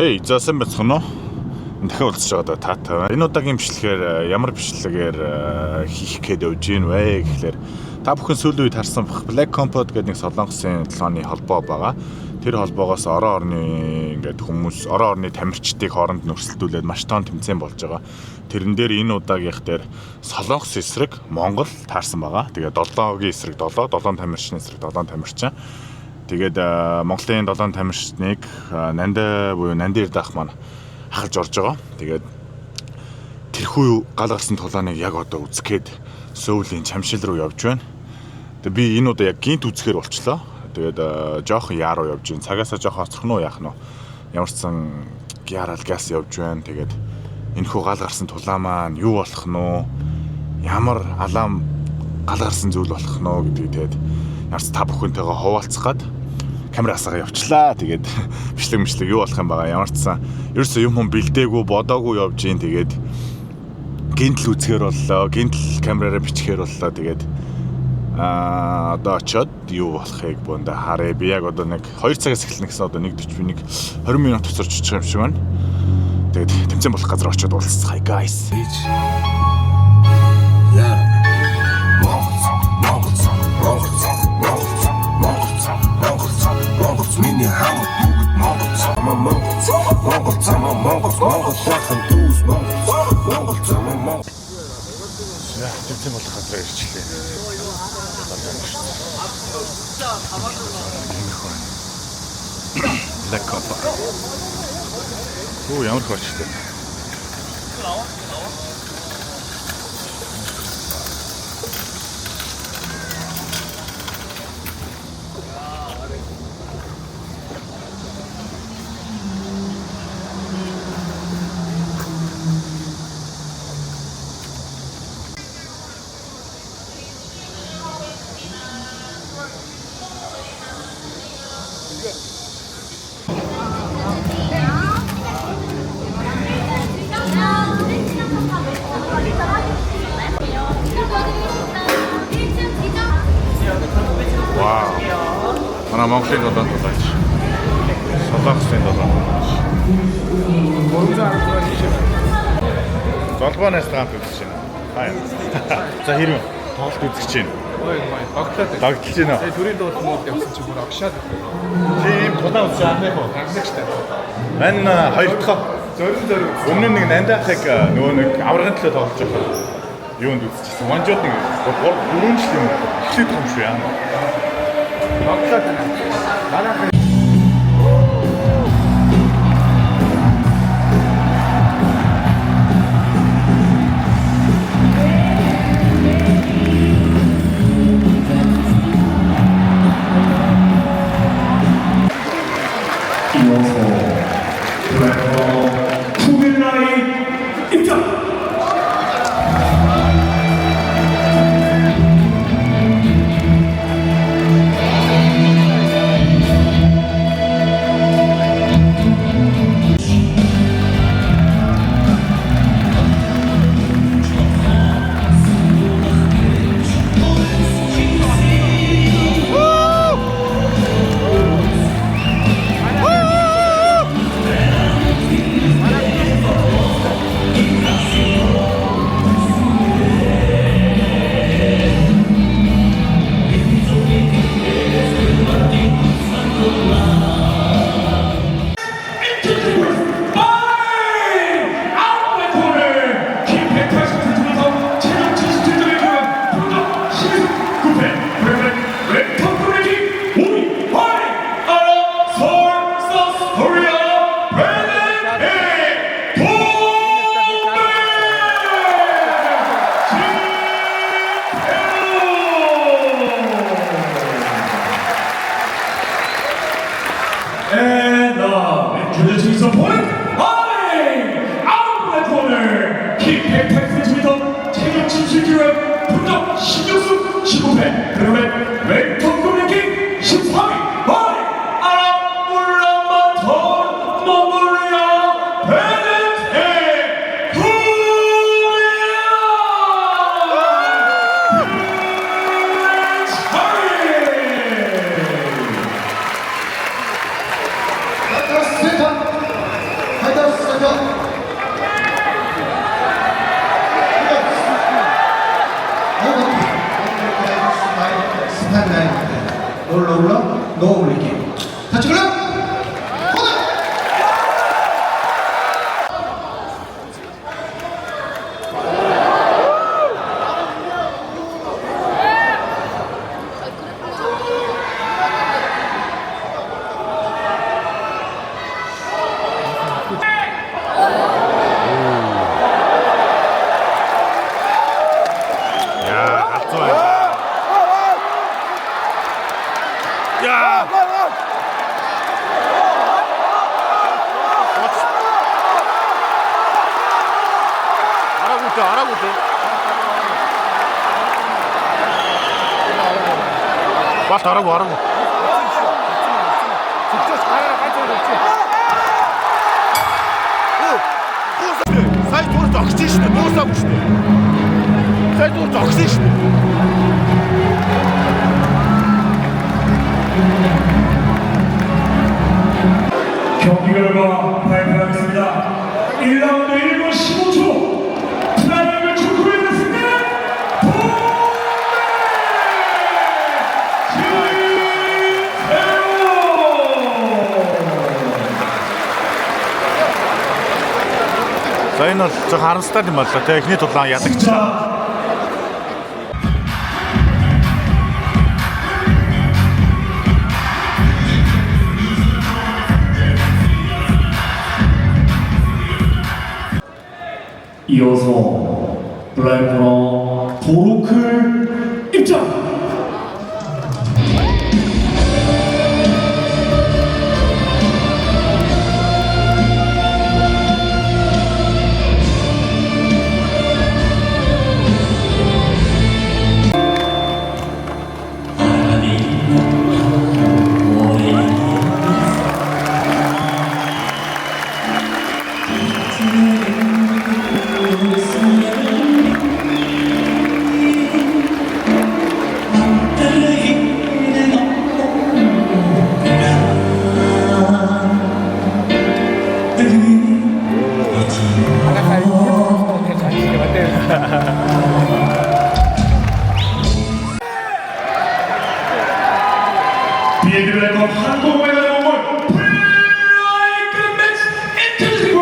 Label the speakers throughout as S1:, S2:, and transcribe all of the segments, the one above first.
S1: Хей, заасан бацхан уу? Дахин уулзж байгаа таатай. Энэ удаагийн бичлэгээр ямар бичлэгээр хийх гээд явж гин вэ гэхлээр та бүхэн сүүлийн үед харсан бах Black Comfort гэдэг нэг Солонгосын толгойн холбоо байгаа. Тэр холбоогоос орон орны ингээд хүмүүс орон орны тамирчдыг хооронд нөрсөлдүүлээд маш тоон тэмцээн болж байгаа. Тэрэн дээр энэ удаагийнх дээр Солонгос эсрэг Монгол таарсан байгаа. Тэгээ 7-гийн эсрэг 7 тамирчны эсрэг 7 тамирчин. Тэгээд Монголын 7 тамирчныг Нандаа буюу Нандир даах маань ахалж орж байгаа. Тэгээд тэрхүү гал гарсан тулааныг яг одоо үзэхэд Сөүлийн чамшил руу явж байна. Тэгээд би энэ удаа яг гинт үзэхээр болчлоо. Тэгээд жоохон яаруу явж байна. Цагаасаа жоохон оцрох нь уу яах нь уу. Ямар ч сан гяарал газ явж байна. Тэгээд энэхүү гал гарсан тулаан маань юу болох нь уу? Ямар алаам гал гарсан зүйл болох нь уу гэдгийг тэгээд ярц та бүхэнтэйгээ хуваалцах гад камераасаа явчлаа. Тэгээд бичлэг юу болох юм байгаа. Ямар ч сан ерөөсөө юм бэлдээгүй бодоогүй явж гин. Тэгээд гинтл үзэхээр боллоо. Гинтл камераараа бичихээр боллоо. Тэгээд одоо очоод юу болохыг бонда харъя. Би яг одоо нэг 2 цагаас эхэлнэ гэсэн одоо 1:40 20 минут хоцорч очих юм шиг байна. Тэгээд тэмцээн болох газар очоод уулзцгаая guys. Миний хамт Монгол тэмцээн болох газар ирчихлээ. Black Comfort. Оо ямар хөөчтэй. Вау. Манай Монголын долоон тулаач. Солонгосын долоон тулаач. 310 жишээ. Золбооноос гаамт үзэж байна. Хаяа. За хэрвээ тоглолт үзэж байна. Ой, догтлож байна. Тэгээ төрийн дуудлууд явсан чи бүр агшаад. Тийм тулаан үзэж байгаа юм уу? Агшаагтай. Мань хоёр дахь зорин. Өмнө нэг Нандаахыг нөгөө нэг аврагын төлөө тоглож байгаа. Юунд үзчихсэн. Манжууд нэг 3 жил юм. Эхлээд том шүү яа. Багтаад манай introducing some point. out of the corner. 킥 180cm 체격 진출 기록 분석 신경수 15회 그러면 왼쪽 랭킹 13위 아랍울란바토르 몽골리아 베네테
S2: 타임라인인데 롤러 노블리기 터치 클럽
S3: 알아고 돼. 맞 알아고. 진짜 잘해라 깔짝이 없지. Сая дуурж огч шít. Дуусаагүй шít. Сая дуурж огсон шít.
S4: 경기 결과 발표하겠습니다. 1라운드 1분 15초. 트라이앵글 축구에 됐습니다.
S1: За энэ бол зөв харамсалтай юм байна. Тэ эхний тулаан ядагчлаа.
S4: 이어서 블랙코너 도로클 입장! 비에드블랙컵 한국메달 동물 플라이크 매치 인터내셔널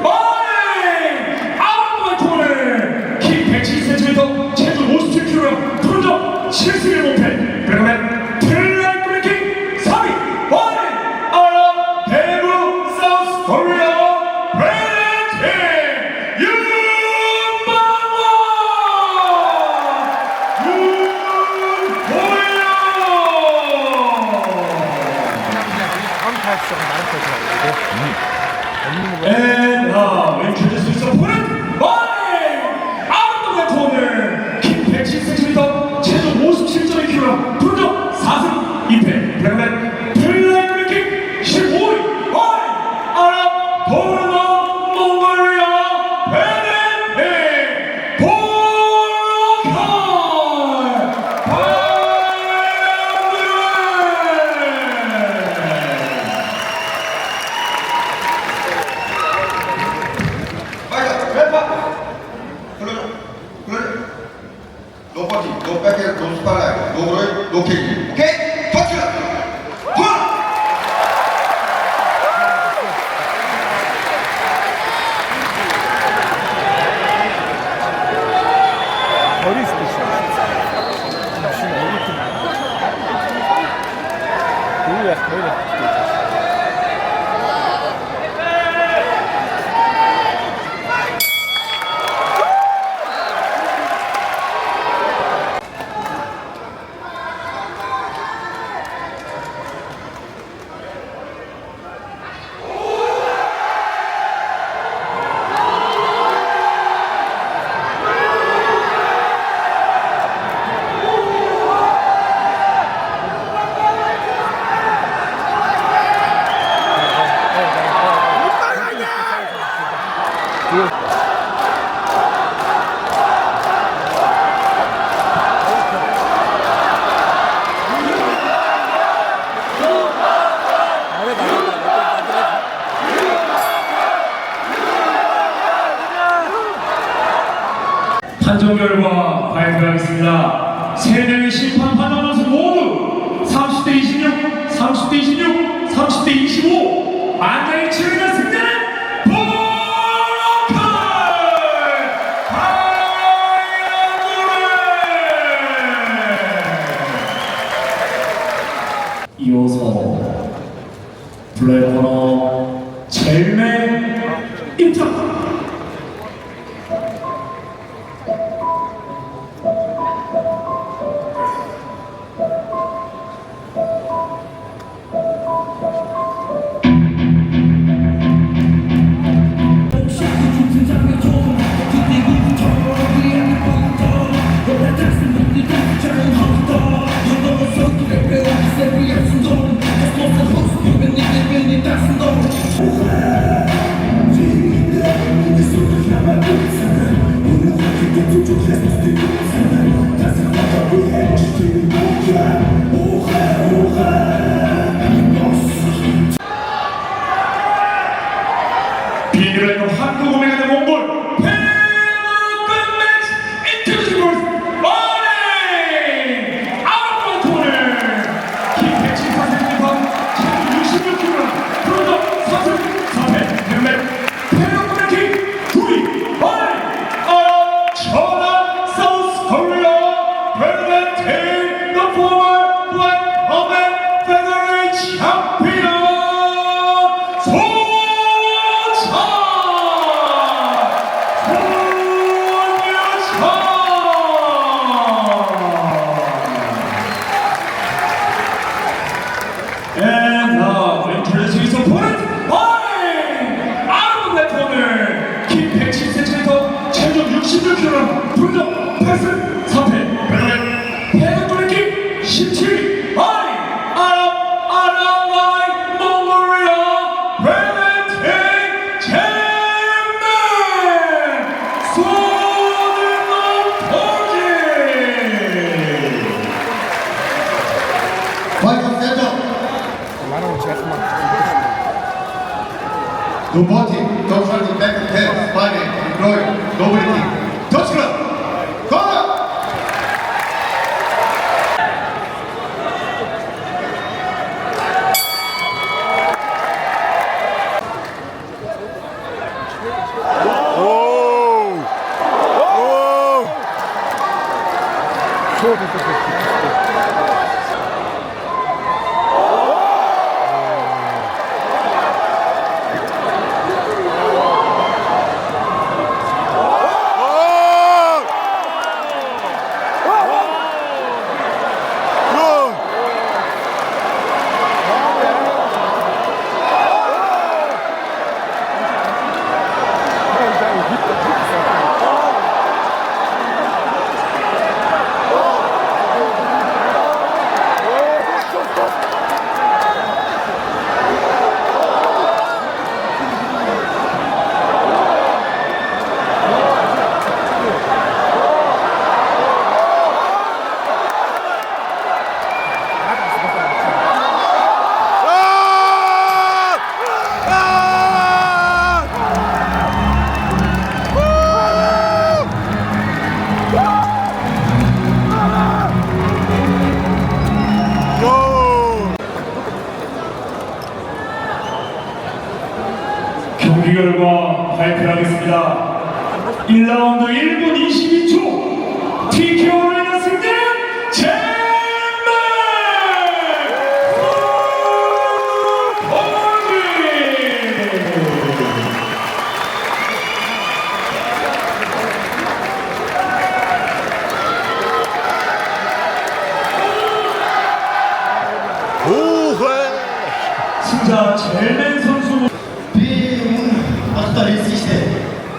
S4: 마이 아웃도어 토너먼트 키 170cm 체중 57kg 도전 7승 1무패 그러면 플라이크 랭킹 3위 와인 아랍 대부 사우스 코리아 브랜드 And now introduce his opponent by out of the corner 키 170cm 체중 57.2kg 도전 4승 2패 그러면 플라이크 랭킹 15위 와인 아랍 도르노 몽골리아 베네페 보로칼
S2: No body, no back, no spine, no right, no kick. Okay? Touch it up. One.
S3: 어릴 수도 있어.
S4: 판정 결과 발표하겠습니다. 세 명의 심판 판정원수 모두 이어서 플레이어로 젤메 입장. 비행기를 타고 한국 오메가 대 몽골 패러건 매치 인터뷰 머리 아웃바운드를 김태진 선생님과 166kg 프로덕 선수 4패 팬맨 패러건 매치 2위 머리 전남 사우스 코리아 프레젠팅 더 포머 블랙 어맨 페더레이 챔피언 And now introducing his opponent by out of that corner 키 170cm 체중 66kg 분석 8승 4패 베르린 패러글래킥 17위 by 아랍 몽골리아 프레젠팅 챔피언 손흥민
S2: 마이크 센터. 로버티, 더프런트 백크 패스, 파이팅, 로이, 노브리티, 터치클럽, 고라!
S4: 경기 결과 발표하겠습니다. 1라운드 1분 22초 TKO로 인한 승리 젤메 승자 젤메 선수
S5: Одоо хэлсэн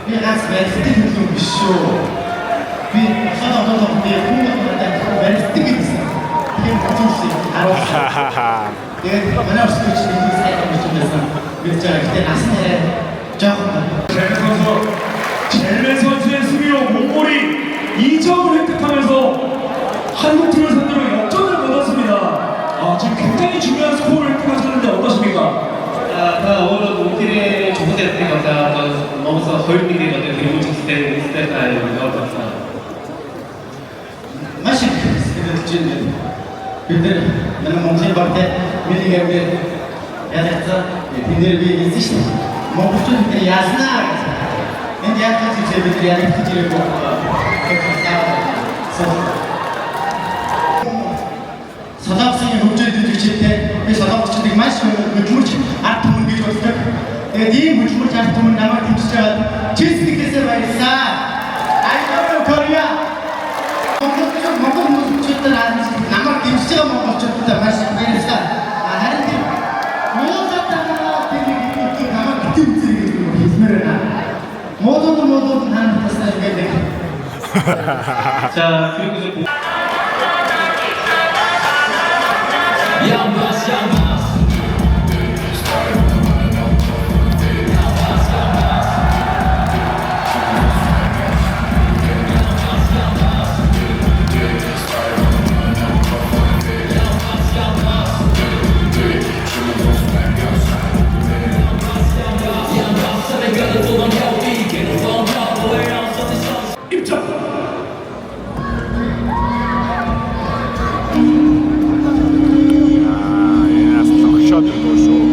S5: би ганц барьдаг юм биш шүү. Би хадаа би хүмүүстээ барьдаг гэсэн. Тийм бодсон харуулсан. Тэгээд манай өсвөрч нэг сайхан бичсэн. Би зөвхөн насны хараа жоохон
S4: 젤메 선수의 승리로 몽골이 2점을 획득하면서 한국 팀을 상대로 역전을 거뒀습니다. 지금 굉장히 중요한 스코어를 획득하셨는데 어떠십니까?
S5: 오늘 몽골의 조선대 때가 너무 허용되게 어떤 그리고 직대 스타일을 넣었다. 마시 스케줄 бид нар Монголын багт мэлигээр ядацаа бид нар би хэлсэн шүү дээ. Монголчууд бид яаснаа гэсэн. Энд яг ч бид нар яг хийж ирэх Солонгосын хөгжил жүжигчтэй би солонгочдыг маш хөдөлмөрч ард түмэн гэж боддог. Тэгээд ийм хөдөлмөрч ард түмэн намайг дэмжиж байгаа чийсгээс баярлалаа. I love Korea. Монгол хүмүүстэй намайг дэмжиж байгаа монголчуудад маш баярлалаа. Харин тийм Монголтаа тийм намайг битүү үзэрэг хэлмээр байна. 모두 나는 버스타게 돼.
S4: 자, 그리고 이제
S1: Яас логшоод дөө шүү.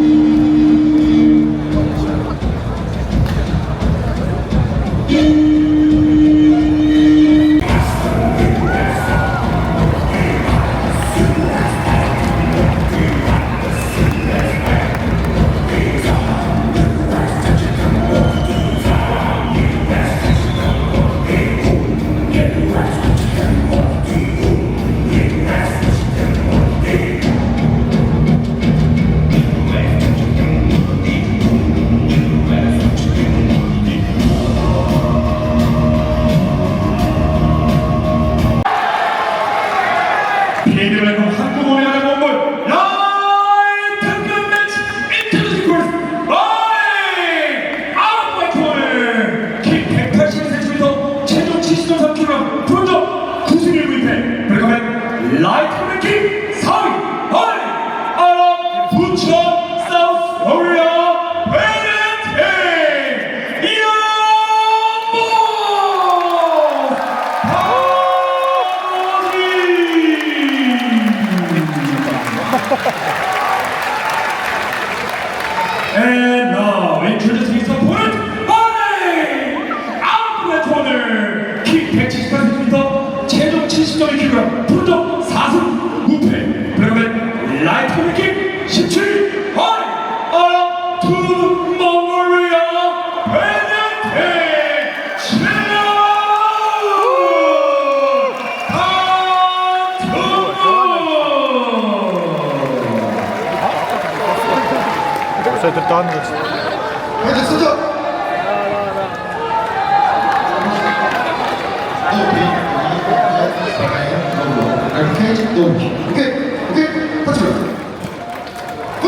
S4: And now introducing his opponent, 아웃렛 오늘 키 178cm, 체중 70.2kg, 분동 4승 5패. 그러면 라이트 느낌 17, to Mongolia, 베네테 칠레오
S1: Söder dawn гэж.
S2: 해줬어. 오케이, 터치. 고!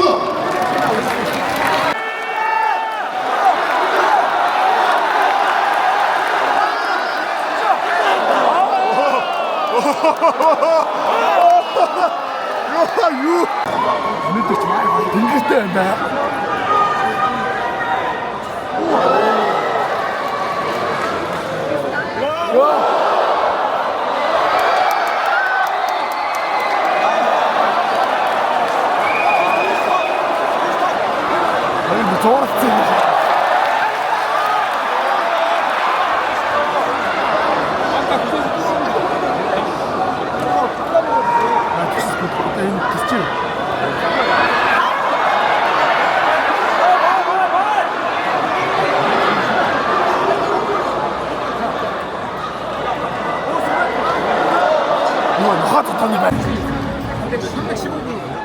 S3: 유. 믿지 마. 딩길 때 나. 아니 뭐 저렇지.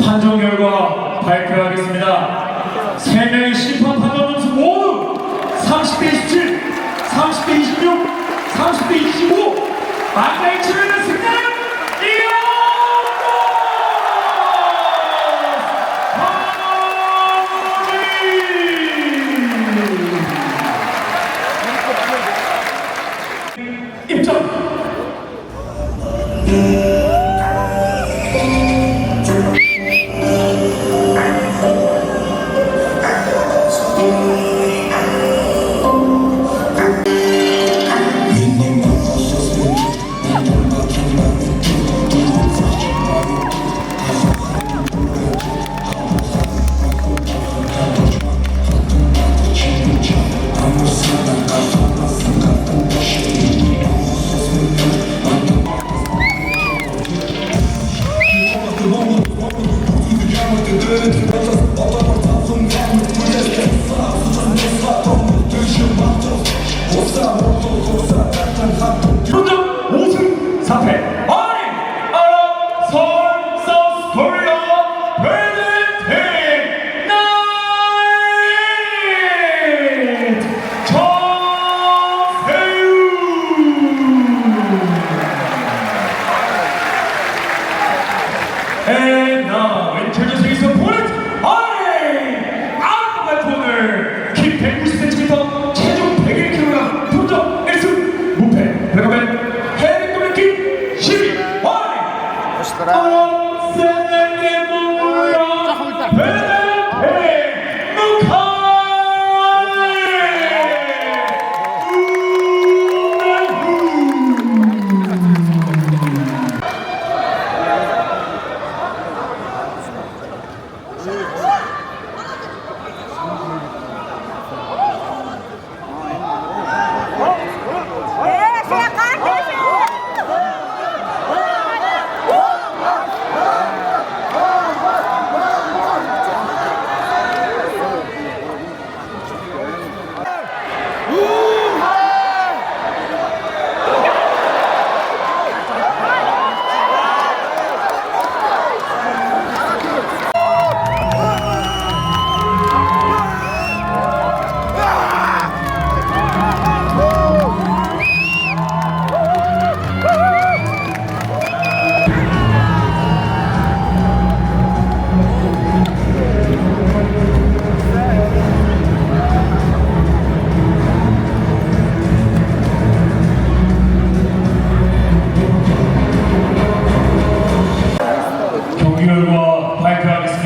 S4: 판정 결과 발표하겠습니다. 3명의 심판 판정 점수 모두 30대 27, 30대 26, 30대 25 만나의 치르는 승자는 입장!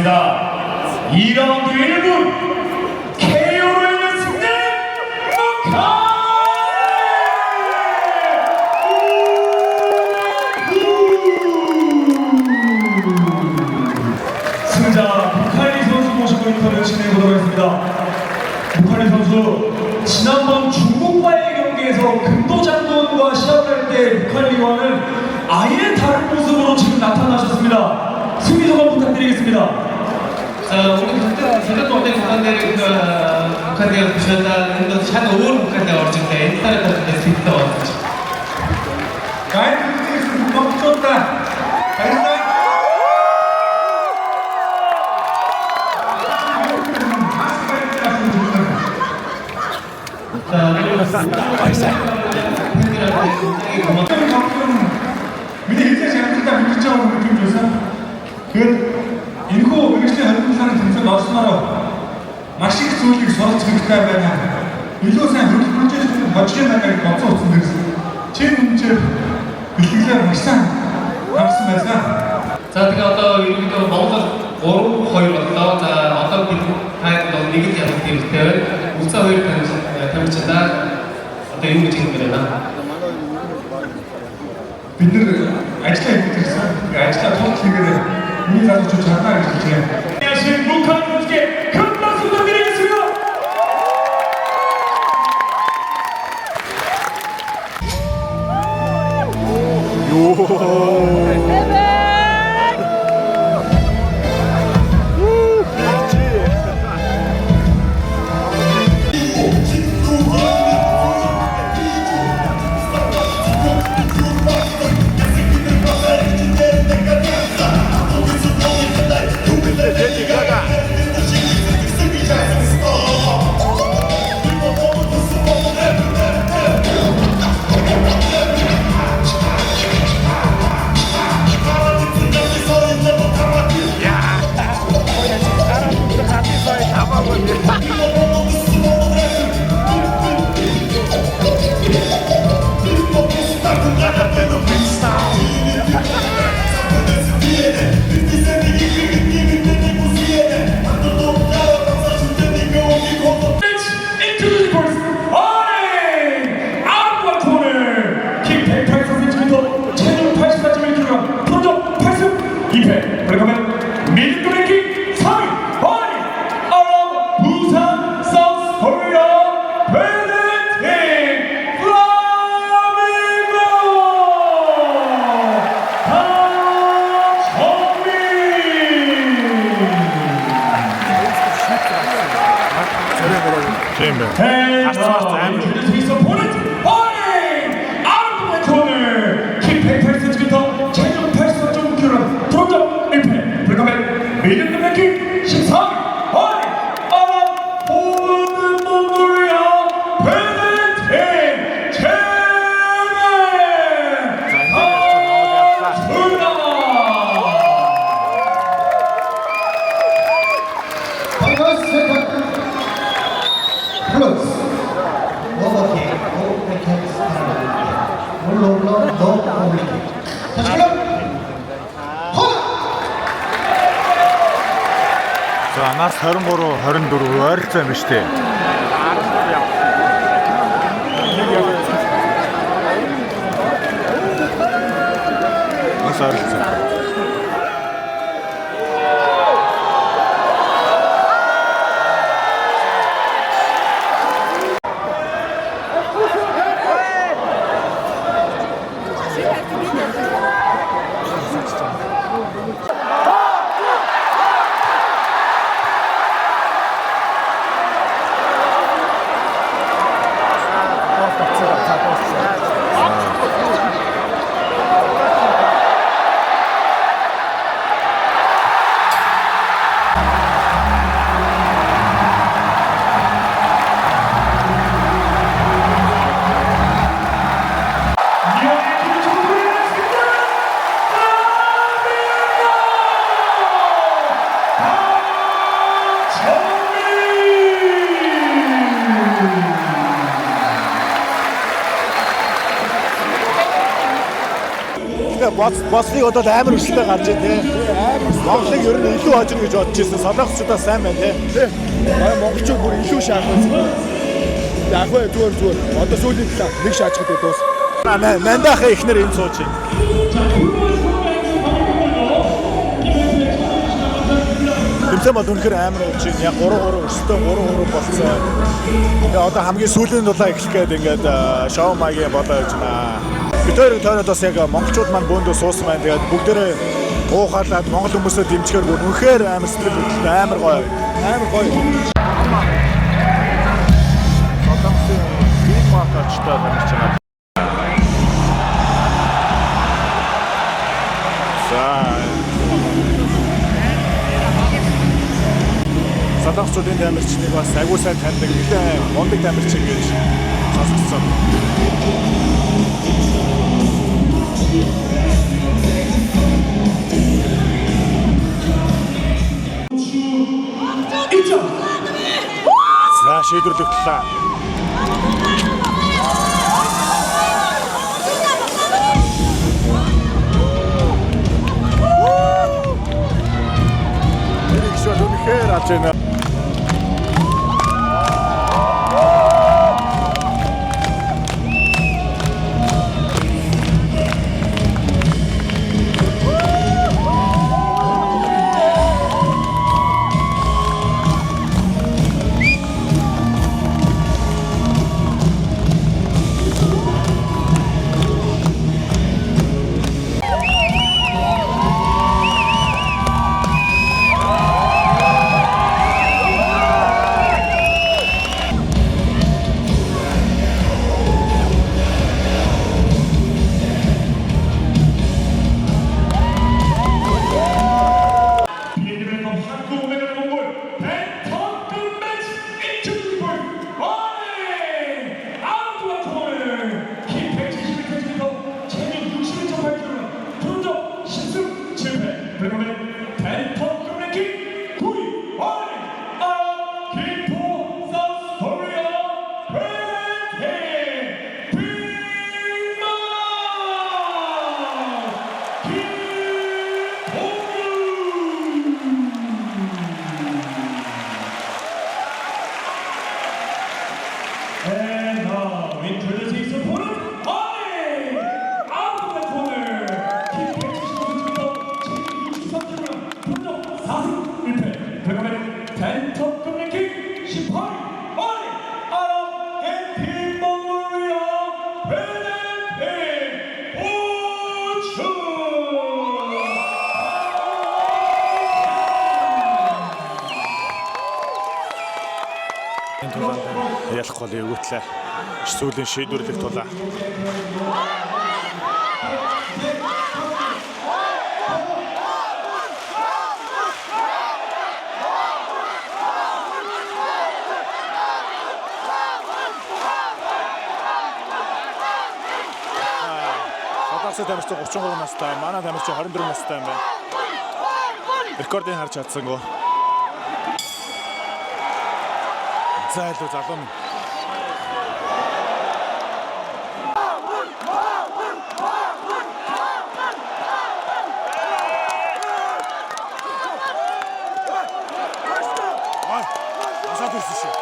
S4: 하겠습니다. 2라운드 1분 KO로 인한 승리 승자 무칼리 선수 모시고 인터뷰 진행해보도록 하겠습니다. 무칼리 선수, 지난번 중국과의 경기에서 금도장군과 시합을 할 때 무칼리와는 아예 다른 모습으로 지금 나타나셨습니다. 승리 소감 부탁드리겠습니다.
S6: 자, 우리 저녁 때 북한대를 북한대가 보셨다는 것도 참 오늘 북한대가 어릴 때 인스타를 탈 때 스피커 왔죠.
S3: 나이스 너무 좋다.
S6: 팬들한테 굉장히 고맙고
S3: Bir de ilk yaşamda bir bütçe olduğunu biliyorsan, энэхүү мэргэжлийн хоригдлын тэмцээнд орсноор маш их зүйлийг сурч хэрэгтэй байна. Илүү сайн хөгжиж хожгийн байгааг бодсон утсан дээрс. Чи үнэхээр бэлтгэлээр маш сайн харсан байсан.
S6: 자, тэгээ одоо ерөнхийдөө Монгол 3-2 боллоо. За, одоо бид хайд бол нэг л явах хэрэгтэй. Үлцэн хоёр тамирчдаа одоо юу гэж хэлмээр байна?
S3: Бид нэр ажиллаа хийх гэсэн. Ажиллаа тооцох хийгээд миний залуучууд чадна гэж хэлж байна.
S4: 안녕하신 무칼리 선수께 큰 박수 부탁드리겠습니다.
S1: Тийм байна.
S4: And his opponent, out of the corner, 킥 180cm, 체중 84.9kg, 도전 1패. 불가면 미들 랭킹 14위. 호드 몽골리아 베네팀 제네 하수나.
S5: 플러스 너버티 노백핸드 스타일 롤롤러 너 오블리기 다시 클럽 허나
S1: За нас 23 24 ойролцоо юм шүү дээ. Нас ойролцоо.
S3: Боцлыг одоо амар өсөлтөй гарч ий тээ.
S1: Монголыг ер нь илүү хожно гэж бодож ирсэн. Солонгосчуудаа сайн байна тий.
S7: Монголчууд бүр илүү шаардсан. Яг бай зүгээр. Одоо сүүлийн нэг шаачхад дуус.
S1: Мандахаа ихнэр энэ сууж байна. Тэмцээн бол үнэхээр амар болж байна. Яг 3-3 өсөлтөө 3-3 болцсон. Тэгээ одоо хамгийн сүүлийн дулаа эхлэх гээд ингээд шоу маягийн болоо гэж байна. Бид хоёр тойроод бас яг монголчууд маань бөөндөө суусан байна. Тэгээд бүгдээрээ уухаалаад монгол хүмүүсээ дэмжихээр үнэхээр амар сэтгэл хөдлөлт амар гоё. Амар гоё. Солонгосын бие магаачтай гарч байгаа. Солонгосчуудын тамирчныг бас агуу сайн таньдаг нэлээд мундаг тамирчин гэж сонсгосон. За шийдвэрлэгдлээ. Эрикшон үнэхээр алж байна. Ялах гол өвөтлээ. Сүүлийн шийдвэрлэх тулаа. Солонгосын тамирчин 33 настай, манай тамирчин 24 настай юм байна. Рекордыг харж чадсангүй. За илүү залуу минь. Асаад ирсэн шүү.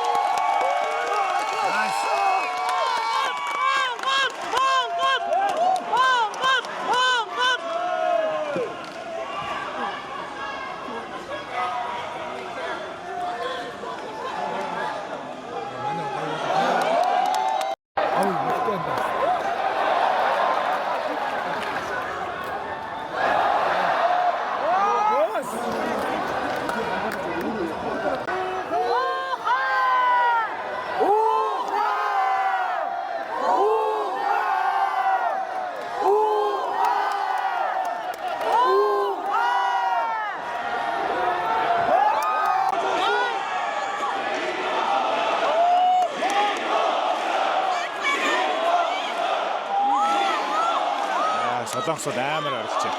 S1: Солонгосод амар оролцсон.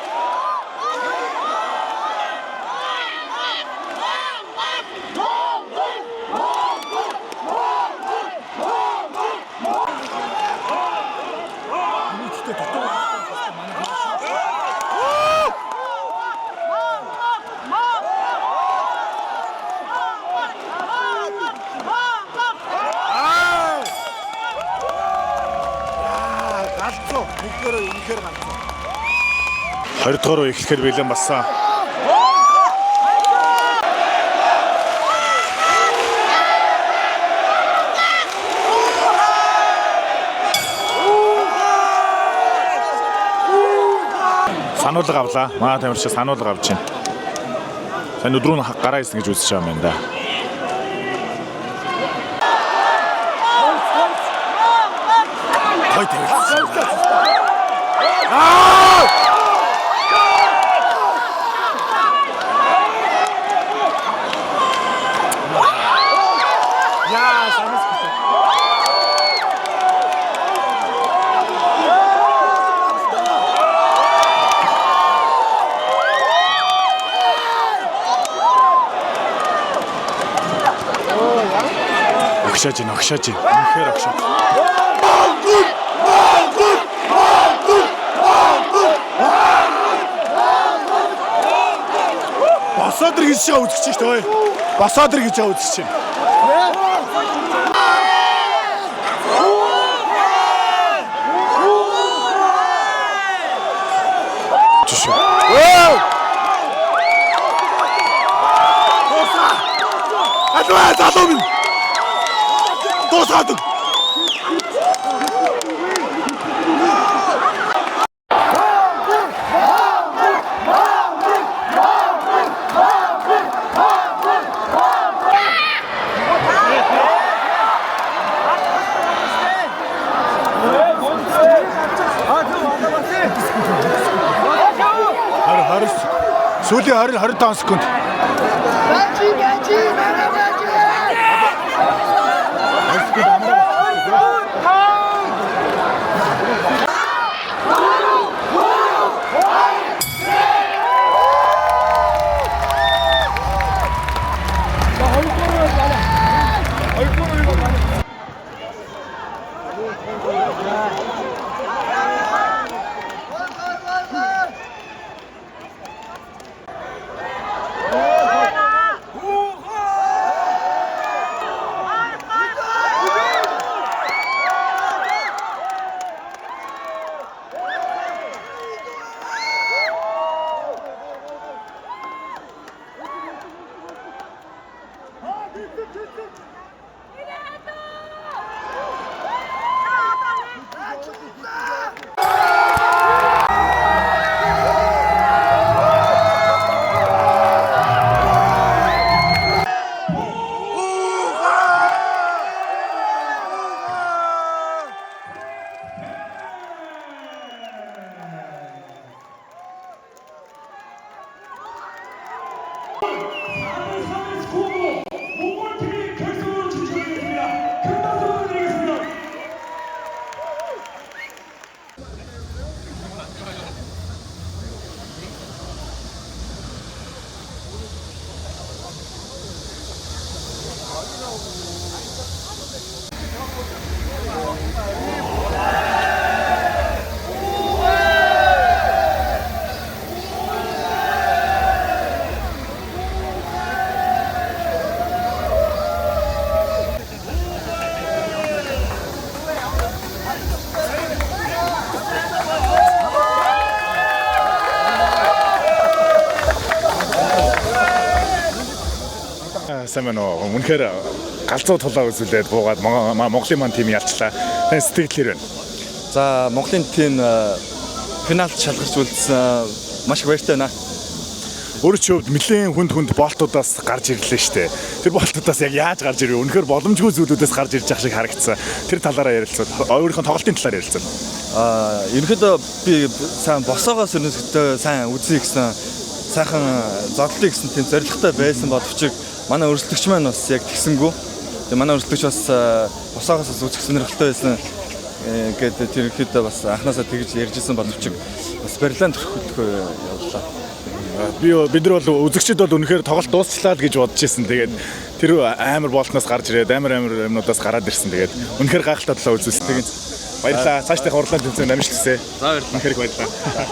S7: үнэхээр ганцхан.
S1: 20 дугаар үе эхлэхээр бэлэн болсон. Сануулга авлаа. Манай тамирчид сануулга авч байна. Сайн өдрөө нь гараа хийсэн гэж үзэж байгаа юм да. Хой тэрэлсэн.
S7: Яа, санастай.
S1: Огшааж ин. Үнэхээр огшааж. Босоод ир гэж байгаа үзэж чинь төө. Босоод ир гэж байгаа үзэж чинь. Жишээ. Алва залуу минь. Дуусаадаг. Сүүлийн 20-25 секунд. Сайн байна уу? Үнэхээр галзуу тулаа үзүүлээд буугаад Монголын маань тим ялчлаа. Тань сэтгэлээр байна.
S8: За Монголын тим финалд шалгарч үлдсэн маш их баяртай байна.
S1: Өөрөө ч хувьд нэлээд хүнд болтуудаас гарч ирлээ шүү дээ. Тэр болтуудаас яг яаж гарч ирв? Үнэхээр боломжгүй зүйлүүдээс гарч ирж байгаа шиг харагдсан. Тэр талаараа ярилцвал өөрийнхөө тоглолтын талаар ярилцвал.
S8: Ерөнхийдөө би сайн босоогоос өрнөсгтөө сайн үзье гэсэн сайхан зодлыг гэсэн тийм зорилготой байсан боловч манай өрсөлдөгч маань бас яг тэгсэнгүү. Тэгээ манай өрсөлдөгч бас босоогоос үзэх сонирхолтой байсан гэдэг тэр ихэд бас анханасаа тэгж ярьжсэн боловч бас барилаан төрөхөдгөө явлаа.
S1: Бид нар бол үзэгчд бол үнэхээр тоглолт дуусчлаа гэж бодож ирсэн. Тэгээд тэр амар болтноос гарч ирээд амар юмнуудаас гараад ирсэн. Тэгээд үнэхээр гайхалтай талаа үзүүлсэн. Тэгээд баярлалаа. Цаашдын хурлаанд тэмцээнд амжилт хүсье. За баярлалаа. Үнэхээр баярлалаа.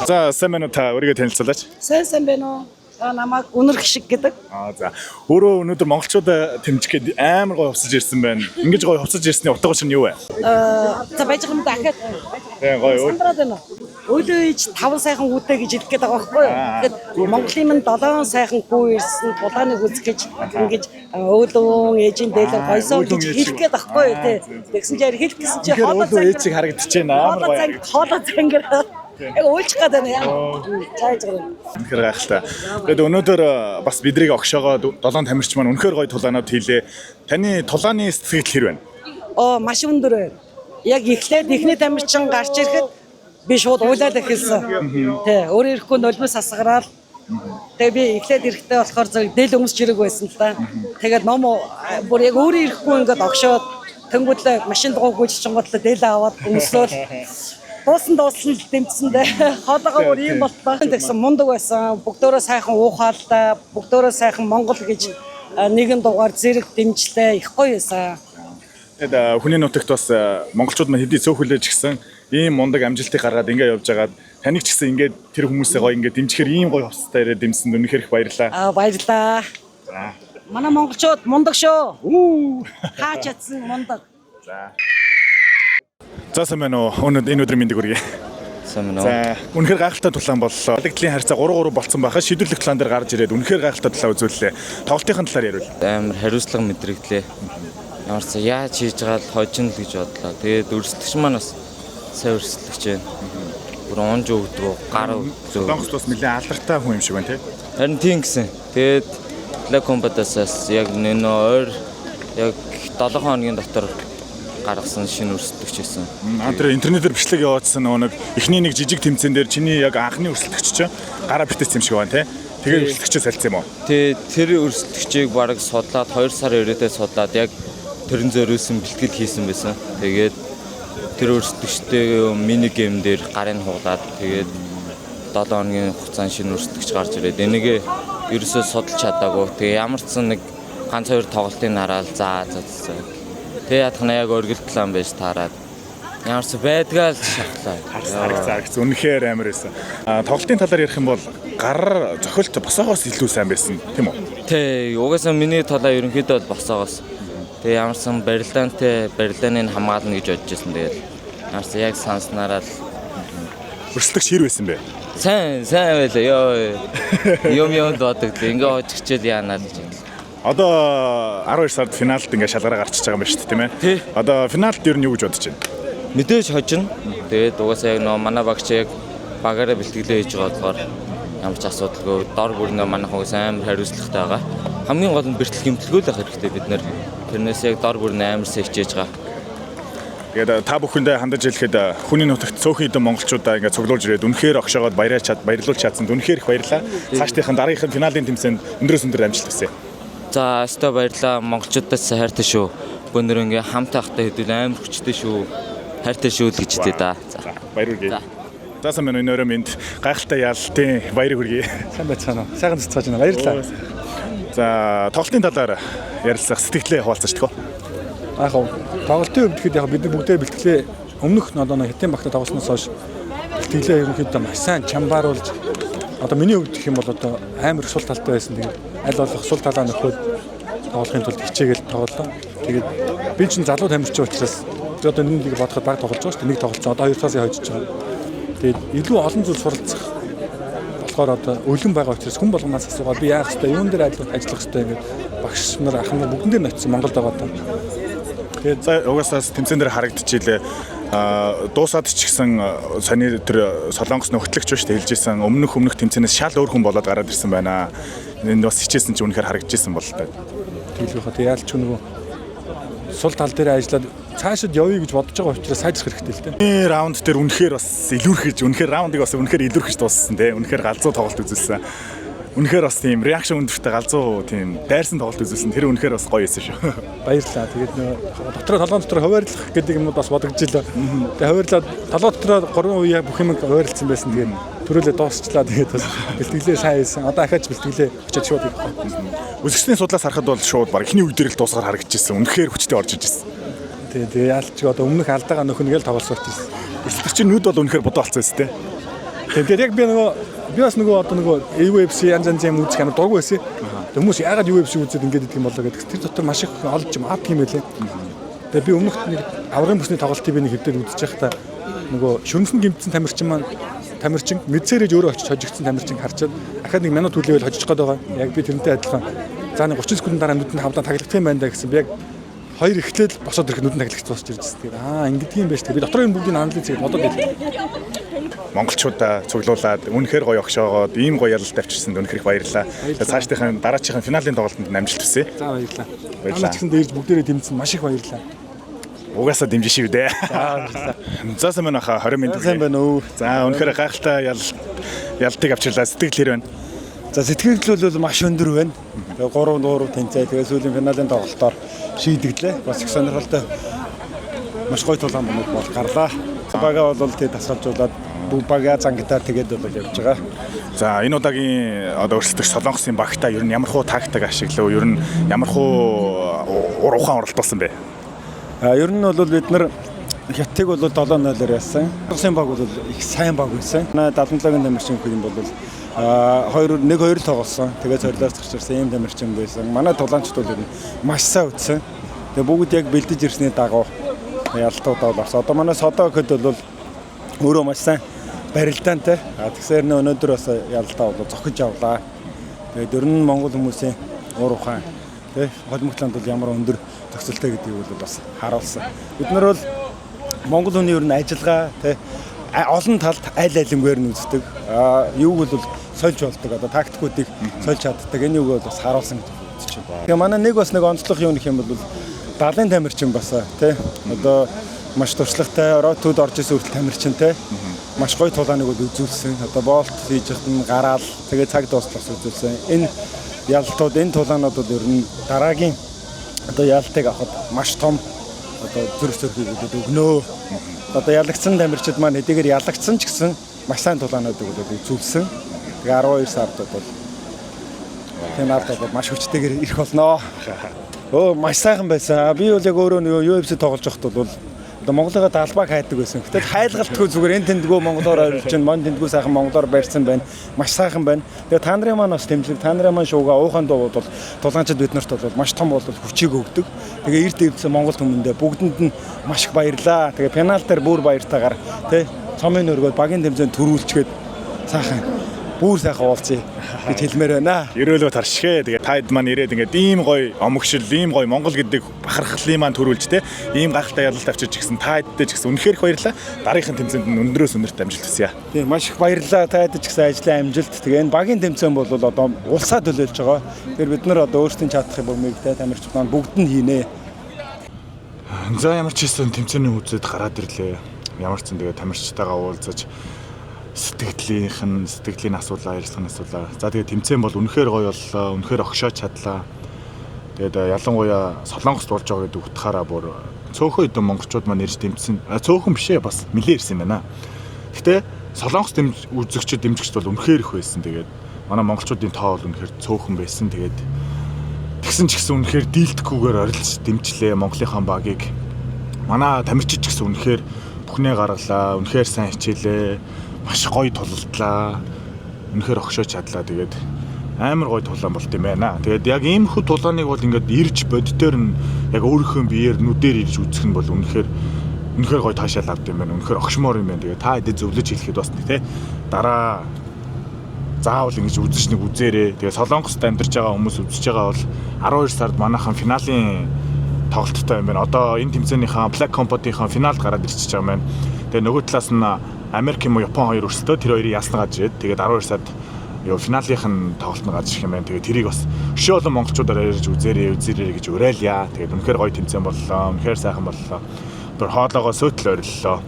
S1: За сайн байна уу та өөрийгөө танилцуулаач.
S9: Сайн байна уу? Намайг Үнэр Хишиг гэдэг.
S1: За. Өөрөө өнөөдөр монголчуудаа тэмжихэд амар гоё хувцаж ирсэн байна. Ингэж гоё хувцаж ирсний утга учир нь юу вэ?
S9: За байж байгаа юм дахиад.
S1: Гоё.
S9: Сандраад байна уу? Өөлөө ээж 5 сайхан үүтэй гэж хэлэх гээд байгаа байхгүй юу? Тэгэхээр Монголын минь 7 сайхан хүү ирсэн булааныг үзэх гэж ингэж өөлөө ээжийн дээлэр гойсоо гэж хэлэх гээд байхгүй юу тий. Тэгсэн чинь хэлэх гэсэн чинь
S1: Өөлөө ээжийг харагдаж байна. Амар гоё.
S9: хоолой зангар яг уйлчих гээд байна яа. Чайж гарна.
S1: Үнэхээр гайхалтай. Тэгэд өнөөдөр бас бидрийг огшоогоо 7 тамирч маань үнэхээр гоё тулаанууд хийлээ. Таны тулааны сэтгэл хэр байна?
S9: Маш өндөр байна. Яг эхний тамирчин гарч ирэхэд би шууд уйлаад эхэлсэн. Тий, өөрөө ирэхгүй нулимс асгараад. Тэгээ би эхлээд ирэхдээ болохоор зөв дэл өмсч ирэг байсан л да. Тэгээд ном бүр яг өөрөө ирэхгүй ингээд огшоод тэнгуүлээ машин дугуй гүйчихэнготлоо дэл аваад өмсөөл. Дуусан дэмжсэндээ хоолойгоо бүр ийм болтлоо. Тэгсэн мундаг байсан. Бүгдөө сайхан уухаалтай, бүгдөө сайхан Монгол гэж нэгэн дугаар зэрэг дэмжлээ. Их гоё байсан.
S1: Тэгээд хүний нутагт бас монголчууд маань хэдий цөөхөлж гисэн ийм мундаг амжилтыг гаргаад ингээ явж байгаад таныг ч гэсэн ингээд тэр хүмүүсээ гоё ингээ дэмжихээр ийм гоё хувцастай ирээд дэмсэнд үнэхээр их баярлалаа.
S9: Баярлалаа.
S1: За.
S9: Манай монголчууд мундаг шүү. Хаач ядсан мундаг.
S1: За сайн байна уу? Энэ өдрийн мэндийг хүргэе.
S8: Сайн байна уу?
S1: За, үнэхээр гайхалтай тулаан боллоо. Алагдлийн харьцаа 3-3 болцсон байхад шийдвэрлэх тулаан дээр гарч ирээд үнэхээр гайхалтай тулаан үзүүллээ. Тоглолтын талаар ярил.
S8: Амар хариуцлага мэдрэгдлээ. Ямар ч яаж хийж байгаа л хожино л гэж бодлоо. Тэгээд өрсөлдөгч маань бас сайн өрсөлдөгч байна. Бүр онж өгдөг, гар өгдөг.
S1: Солонгост бас нэлээд алдартай хүн юм шиг байна тий.
S8: Харин тийм гэсэн. Тэгээд Black Combat-аас яг нэн ойр яг 7 хоногийн дотор гаргасан шинэ өрсөлдөгч байсан.
S1: Тэр интернетээр бичлэг явуулсан нэг эхний нэг жижиг тэмцээн дээр чиний яг анхны өрсөлдөгч чинь гараа битээс юм шиг байна тий. Тэгээд өрсөлдөгчөөс салцсан юм уу?
S8: Тэр өрсөлдөгчийг баг судлаад 2 сар ирээдээ судлаад яг тэрэн зөриүүлсэн бэлтгэл хийсэн байсан. Тэгээд тэр өрсөлдөгчтэй мини гейм дээр гарыг хугалаад тэгээд 7 хоногийн хугацаанд шинэ өрсөлдөгч гарч ирээд энийг ерөөсөө судалж чадаагүй. Тэгээ ямар ч нэг ганц 2 тоглолтын нараал заа. Тэгээ ядахна яг өргөл план байж таарад. Ямар ч байдгаал шахлаа.
S1: Харагц үнэхээр амар байсан. Тоглолтын талаар ярих юм бол гар зохиолт босоогоос илүү сайн байсан тийм үү?
S8: Тий, угаасаа миний талаа ерөнхийдөө бол босоогоос. Тэгээ ямар ч барилдааны хамгаална гэж бодож байсан. Тэгээд ямар ч яг санснараа л
S1: өрсөлдөгч хэр байсан бэ?
S8: Сайн байлаа ёо. Юм доодог. Ингээ хожигчэл яанаа гэж.
S1: Одоо 12 сард финалд ингээ шалгараа гарчиж байгаа юм байна шүү дээ тийм ээ. Одоо финалд ер нь юу гэж бодож байна?
S8: Мэдээж хожино. Тэгээд угаасаа яг манай багч яг багаараа бэлтгэлээ хийж байгаа болохоор ямар ч асуудалгүй дор бүрнээ манайх угаасаа амар хариуцлагатай байгаа. Хамгийн гол нь бэртэл гэмтэлгүүлэх хэрэгтэй бид нэр. Тэрнээс яг дор бүрнээ амар сэжиж байгаа.
S1: Тэгээд та бүхэндээ хандаж хэлэхэд хүний нутагт цөөхөн хэдэн монголчуудаа ингээ цуглуулж ирээд үнэхээр огшоогоод баярлуулж чадсанд үнэхээр их баярлалаа. Цаашдынхан дараагийнхан финалийн тэмцээнд өндрөөс өндөр амжилт хүсье.
S8: За өстой баярлалаа. Монголчуудаас хайртай шүү. Өнөр ингээ хамт ахтай хэдүүл амар хүчтэй шүү. Хайртай шүү л гэж хэлээ да.
S1: За баярлалаа. За сайн байна уу өнөөрөө минь гайхалтай яалтын баярыг хүргэе.
S3: Сайн байцгаана уу? Сайхан цацгааж байна. Баярлалаа.
S1: За тоглолтын талаар ярилцах сэтгэлээ хуваалцаж төгөө.
S3: Яг уу. Тоглолтын үед гэхэд яг бид бүгдээ бэлтгэлээ өмнөх одоо хятадын багтаа тоглосноос хойш бэлтгэлээ ерөнхийдөө маш сайн чамбааруулж одоо миний хувьд гэх юм бол одоо амар сул талтай байсан. Тэгээд аль болох сул талаа нөхөд тоглохын тулд хичээгээл тоглолоо. Тэгээд би чинь залуу тамирчин учраас одоо нэг бодоход баг тоглож байгаа шүү дээ. Нэг тоглолцсон. Одоо 2 цагаас хойж байгаа. Тэгээд илүү олон зүйл суралцах болохоор одоо өлөн байгаа учраас хүн болгоноос асуугаад би яах вэ? Юун дээр ажиллах хэрэгтэй ингээд багш нар ах нар бүгдэн дээр ноцсон Монголд байгаа даа.
S1: Тэгээд угаасаа тэмцээн дээр харагдчихилээ. Дуусаад ч гэсэн сони тэр солонгос нөхтлөгч шүү дээ хэлжсэн өмнөх тэмцээнээс шал өөр хүн болоод гараад ирсэн байна. Энд бас хичээсэн чинь үнэхээр харагдчихсан бол таа.
S3: Тэгэл байхад яалч нөгөө сул тал дээр ажиллаад цаашид явъя гэж бодож байгаа учраас сайжрах хэрэгтэй л дээ.
S1: Раунд дээр үнэхээр бас илүүрхэж үнэхээр раундыг бас үнэхээр илүүрхэж дууссан те. Үнэхээр галзуу тоглолт үзүүлсэн. Үнэхээр бас тийм реакшн өндөртэй галзуу тийм дайрсан тоглолт үзүүлсэн. Тэр үнэхээр бас гоё байсан шүү.
S3: Баярлалаа. Тэгээд нөгөө дотроо толгойн дотор хуваарлах гэдэг юмуд бас бодогдчихлоо. Тэгээд хуваарлаад толгой дотроо 3 үе бүх юм хуваарлцсан байсан. Тэгээд төрүүлээ дуусчлаа. Тэгээд бас бэлтгэлээ сайн хийсэн. Одоо ахаач бэлтгэлээ очиж шууд хийх.
S1: Үзэгчдийн судлаас харахад бол шууд баг эхний үе дээр л дуусгаар харагдчихсан. Үнэхээр хүчтэй орж ижсэн.
S3: Тэгээд яалч одоо өмнөх алдаага нөхнөгөл тоглосоор тийсэн.
S1: Эсвэрч нүд бол үнэхээр бодоо болцсон юм тест.
S3: Тэгээд яг би бас нөгөө одоо нөгөө UFC янз янзын үзэх юм дургу байсан. Хүмүүс яагаад UFC үзээд ингэж идэх юм болоо гэдэг. Тэр дотор маш их олж авт юм байлээ. Тэгээд би өмнөх нэг аврагын бүсний тоглолтыг би нэг хэвдээд үзэж байхдаа
S7: нөгөө шүнсэн гимтсэн тамирчин мэдсээрэж өөрөө очиж хожигдсан тамирчин харчаад дахиад 1 минут хүлээвэл хожиж гээд байгаа. Яг би тэрнтэй адилхан. За нэг 30 секундын дараа нүдэнд хавлаа таглагдах юм байна да гэсэн. Би яг хоёр эхлээл босоод ирэх нүдэнд таглагдаж дуусч ирж байгаа. Ингэдэг юм байна шүү дээ. Би дотроо энэ бүгдийг анализ хийж бодоод байл.
S1: Монголчуудаа цуглуулад үнэхээр гоё огшоогоод ийм гоё ялалт авчирсанд үнэхээр их баярлалаа. Цаашдынхаа дараачихын финалийн тоглолтод амжилт хүсье.
S7: За баярлалаа. Манай ч гэсэн дээрж бүгдээрээ дэмжсэн маш их баярлалаа.
S1: Угаасаа дэмжин шүү дээ. За сайн байна хаа 20 минут.
S7: Сайн байна уу.
S1: За үнэхээр гайхалтай ялтыг авчирлаа. Сэтгэл хэрвэн.
S7: За сэтгэл бол маш өндөр байна. Тэгээ 3-3 тэнцээ. Тэгээ сүүлийн финалийн тоглолтоор шийдэгдлээ. Бас их сонирхолтой маш гоё тулаан бол гарлаа. Бага бол тэг тасгалжуулаад бага зангитаар тэгээд бол явж байгаа.
S1: За энэ удаагийн одоо өрсөлдөгч Солонгосын багтаа ер нь ямар хуу тактик ашиглав? Ер нь ямар хуу ухаан оролдуулсан бэ?
S7: Ер нь бол бид нар Хятадыг бол 7-0-оор яасан. Улсын баг бол их сайн баг байсан. 77-гийн тамирчин хөл юм бол 1-2 тоглосон. Тэгээд зорилоос гарчирсан ийм тамирчин байсан. Манай тулаанчд бол маш сайн үтсэн. Тэгээд бүгд яг бэлдэж ирсний дагуу ялтуудаа болсон. Одоо манай Содо хэд бол өөрөө маш сайн барилдаантай. Тэгсээр өнөөдөр бас ялтаа бол зохиж авлаа. Тэгээд ер нь Монгол хүмүүсийн уур ухаан тий холимогтланд бол ямар өндөр зохицолтой гэдгийг бол бас харуулсан. Бид нар бол Монгол хүний ер нь ажиллагаа тий олон талд аль алингээр нь үздэг. Юуг бол сольж болдог. Одоо тактикуудыг сольж чаддаг. Энэ юуг бол бас харуулсан гэж үзэж байна. Тэгээ манай нэг онцлог юу нөх юм бол 70-ын тамирчин бас тий одоо маш туршлагатай ротууд орж исэн хүртэл тамирчинтай маш гоё тулааныг бол үзүүлсэн. Одоо болт хийж хатан гараал тэгээ цаг дуустал үзүүлсэн. Энэ ялтууд энэ тулаанууд бол ер нь дараагийн одоо ялтыг авахд маш том одоо зүрх зөрчилдөд өгнөө. Одоо ялагдсан тамирчид маань хэдийгээр ялагдсан ч гэсэн маш сайн тулаануудыг бол үзүүлсэн. Тэгээ 12 сард бол финалд бол маш хүчтэйгээр ирэх болноо. Маш сайхан байсан. Би бол яг өөрөө UFC тоглож байхад бол одоо Монголыгаа далбаг хайдаг байсан. Гэтэл хайлгалтгүй зүгээр энэ тэндгүү монголоор ойрлж байна. Мон тэндгүү сайхан монголоор барьсан байна. Маш сайхан байна. Тэгээ та нарын маань бас тэмцэл, та нарын маань шууга уухан дуу бол тулгаанчид бид нарт бол маш том бол хүчийг өгдөг. Тэгээ эрт дэвсэн монгол хүмүүндээ бүгдэнд нь маш их баярлаа. Тэгээ пенальт дээр бүр баяртайгаар тий цомын өргөд багийн тэмцээнд төрүүлчгээд сайхан бүр сайхан уулзъя гэж хэлмээр байна.
S1: Ерөөлөө таршгэ. Тэгээ таад маань ирээд ингээд ийм гоё омогшил, ийм гоё Монгол гэдэг бахархлын маань төрүүлж те ийм гахалтай ялалт авчирч гисэн таадтай ч гэсэн үнэхээр их баярлаа. Дараагийн тэмцээнд нь өндрөөс өндөрт амжилт хүсье.
S7: Тийм маш их баярлалаа. Таадтай ч гэсэн ажлын амжилт. Тэгээ энэ багийн тэмцээн бол одоо улсаа төлөөлж байгаа. Тэгэхээр бид нар одоо өөрсдийн чадах юм мэгтэй тамирчид маань бүгд нь хийнэ.
S1: За ямар ч хэсэн тэмцээний үзэд гараад ирлээ. Ямар ч зэн тэгээ тамирчтайгаа уулзаж сэтгэлийн асуулаа, ярилцлагын асуулаа. За тэгээ тэмцээн бол үнэхээр гоё боллоо, үнэхээр огшоож чадлаа. Тэгээд ялангуяа Солонгост болж байгаа гэдэг утгаараа бүр цөөхөн хэдэн монголчууд маань ирж тэмцсэн. Цөөхөн бишээ бас нэлээ ирсэн байна. Гэтэ Солонгост үзэгчд дэмжигчд бол үнэхээр их байсан. Тэгээд манай монголчуудын тоо бол үнэхээр цөөхөн байсан. Тэгээд тэгсэн ч гэсэн үнэхээр дийлдэхгүйгээр орилж дэмжлээ Монголынхаа багийг. Манай тамирчид ч гэсэн үнэхээр бүхнээ гаргалаа, үнэхээр сайн хичээлээ. Маш гоё тулалдлаа. Үнэхээр огшоож чадлаа. Тэгээд амар гоё тулаан болт юм байна. Тэгээд яг ийм хүү тулааныг бол ингээд ирж боддоор нь яг өөрийнхөө биеэр нүдээр ирж үзэх нь бол үнэхээр гоё таашаал авд юм байна. Үнэхээр огшмоор юм байна. Тэгээд та хэдий зөвлөж хэлэхэд бас тий дараа заавал ингэж үзэж нэг үзээрээ. Тэгээд Солонгост амьдарч байгаа хүмүүс үзэж байгаа бол 12 сард манайхан финалийн тоглолттой юм байна. Одоо энэ тэмцээнийхээ Black Combat-ийн финалд гараад ирчихэж байгаа юм байна. Тэгээд нөгөө талаас нь Америк юм уу Япон хоёр өрсөлдөө тэр хоёрыг яасна гаж ирээд тэгээд 12 сард финалынх нь тоглолт нь гаж ирэх юм байна. Тэгээд тэрийг бас өшөө олон монголчуудаар ярьж үзээрэй гэж уриалъя. Тэгээд үнэхээр гоё тэмцээн боллоо. Үнэхээр сайхан боллоо. Тэр хоолоогоо сөйтл ориллоо.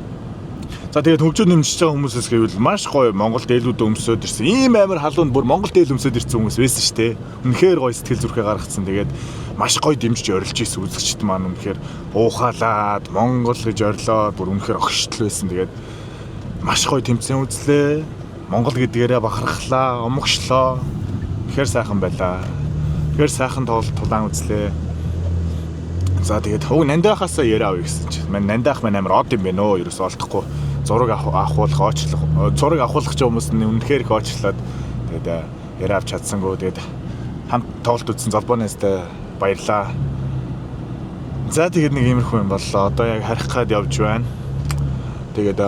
S1: За тэгээд хөгжөө нэмжиж байгаа хүмүүсээс гэвэл маш гоё Монголд ээлүүд өмсөд ирсэн. Ийм амар халуунд бүр Монголд ээл өмсөд ирсэн хүмүүс байсан шүү дээ. Үнэхээр гоё сэтгэл зүрхээ гаргацсан. Тэгээд маш гоё дэмжиж орилж ирсэн үзэгчд маань үнэхээр уухаалаад Монгол гэж орлоод бүр үнэхээр огшдл байсан. Тэгээд маш гоё тэмцээн үзлээ. Монгол гэдгээрээ бахархлаа, омогшлоо. Тэгэхээр сайхан байлаа. Тэгэхээр сайхан тулаан үзлээ. За тэгээд хөг нандайхаас яриа авъя гэсэн чинь. Нандайх маань амар од юм байна өө. Ерөөс олдохгүй. Зураг авахуулах, оочлох. Зураг авахуулах ч хүмүүс нь үнэхээр их оочлоод тэгээд яриа авч чадсангүй. Тэгээд хамт тоглолт үзсэн залбоонаастай баярлаа. За тэгээд нэг иймэрхүү юм боллоо. Одоо яг харих гад явж байна. Тэгээд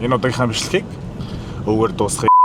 S1: энэ удаагийнхаа бичлэгийг өвгөр дуусгая.